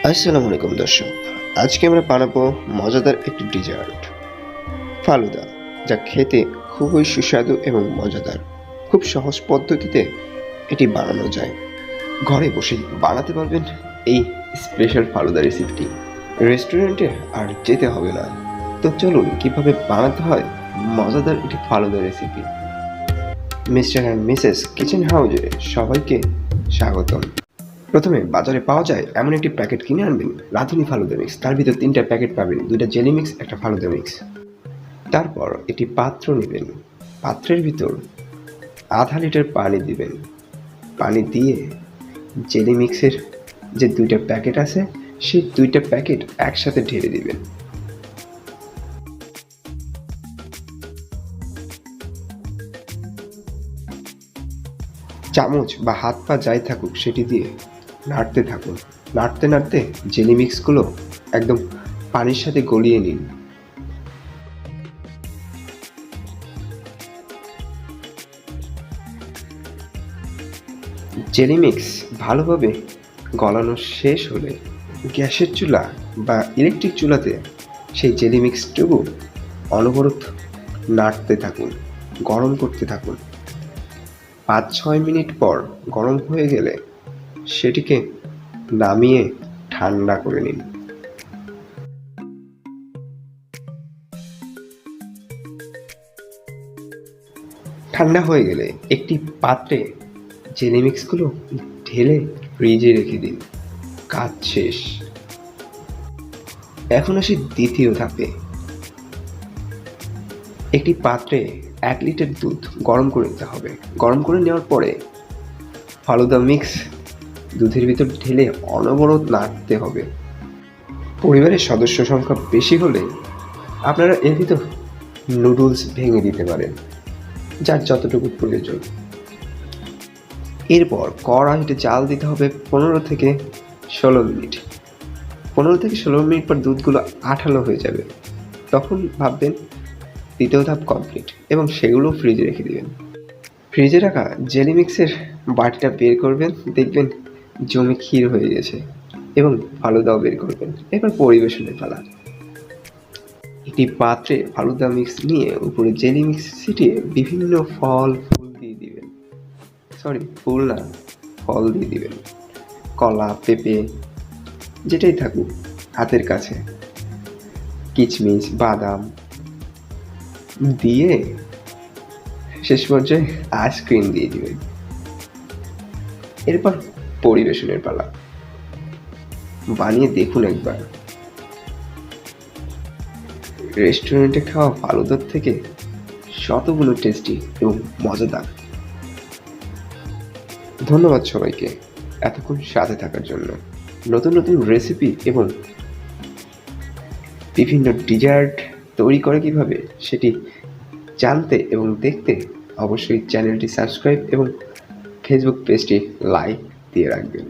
আসসালামু আলাইকুম দর্শক, আজকে আমরা বানাবো মজাদার একটি ডেজার্ট ফালুদা, যা খেতে খুবই সুস্বাদু এবং মজাদার। খুব সহজ পদ্ধতিতে এটি বানানো যায়। ঘরে বসেই বানাতে পারবেন এই স্পেশাল ফালুদা রেসিপিটি। রেস্টুরেন্টে আর যেতে হবে না। তো চলুন কিভাবে বানাতে হয় মজাদার একটি falooda recipe. Mister and Mrs kitchen হাউজে সবাইকে স্বাগতম। প্রথমে বাজারে পাওয়া যায় এমন একটি প্যাকেট কিনে আনবেন, রাঁধুনি ফালুদা মিক্স। তার ভিতর 3টা প্যাকেট পাবেন, 2টা জেলি মিক্স, একটা ফালুদা মিক্স। তারপর একটি পাত্র নেবেন, পাত্রের ভিতর আধা লিটার পানি দিবেন। পানি দিয়ে জেলি মিক্সের যে 2টা প্যাকেট আছে সেই 2টা প্যাকেট একসাথে ঢেলে দিবেন। চামচ বা হাত পা যাই থাকুক সেটি দিয়ে নাড়তে থাকুন। নাড়তে নাড়তে জেলি মিক্সগুলো একদম পানির সাথে গলিয়ে নিন। জেলি মিক্স ভালোভাবে গলানো শেষ হলে গ্যাসের চুলা বা ইলেকট্রিক চুলাতে সেই জেলি মিক্সটুকু অনবরত নাড়তে থাকুন, গরম করতে থাকুন। 5-6 মিনিট পর গরম হয়ে গেলে সেটিকে নামিয়ে ঠান্ডা করে নিন। ঠান্ডা হয়ে গেলে একটি পাত্রে জেলি মিক্সগুলো ঢেলে ফ্রিজে রেখে দিন। কাজ শেষ। এখন আসি দ্বিতীয় ধাপে। একটি পাত্রে 1 লিটার দুধ গরম করে নিতে হবে। গরম করে নেওয়ার পরে ফালুদা মিক্স দুধের ভিতর ঢেলে অনবরত নাড়তে হবে। পরিবারের সদস্য সংখ্যা বেশি হলে আপনারা এর ভিতর নুডলস ভেঙে দিতে পারেন, যার যতটুকু প্রয়োজন। এরপর কড়াইতে জাল দিতে হবে 15 থেকে 16 মিনিট। 15 থেকে 16 মিনিট পর দুধগুলো আঠালো হয়ে যাবে। তখন ভাববেন দ্বিতীয় ধাপ কমপ্লিট এবং সেগুলো ফ্রিজে রেখে দেবেন। ফ্রিজে রাখা জেলি মিক্সের বাটিটা বের করবেন, দেখবেন জমে ক্ষীর হয়ে গেছে এবং ফালুদাও বের করবেন। এবার পরিবেশনের পালা। একটি পাত্রে ফালুদা মিক্স নিয়ে উপরে জেলি মিক্স ছিটিয়ে বিভিন্ন ফুল দিয়ে দিবেন। ফুল না, ফল দিয়ে দিবেন। কলা, পেঁপে যেটাই থাকুক হাতের কাছে, কিচমিচ, বাদাম দিয়ে শেষ পর্যায়ে আইসক্রিম দিয়ে দিবেন। এরপর পরিবেশনের পালা। বানিয়ে দেখুন একবার। রেস্টুরেন্টে খাওয়া ফালুদার থেকে শতগুণ টেস্টি এবং মজাদার। ধন্যবাদ সবাইকে এতক্ষণ সাথে থাকার জন্য। নতুন নতুন রেসিপি এবং বিভিন্ন ডেজার্ট তৈরি করে কিভাবে সেটি জানতে এবং দেখতে অবশ্যই চ্যানেলটি সাবস্ক্রাইব এবং ফেসবুক পেজটি লাইক দিয়ে রাখবেন।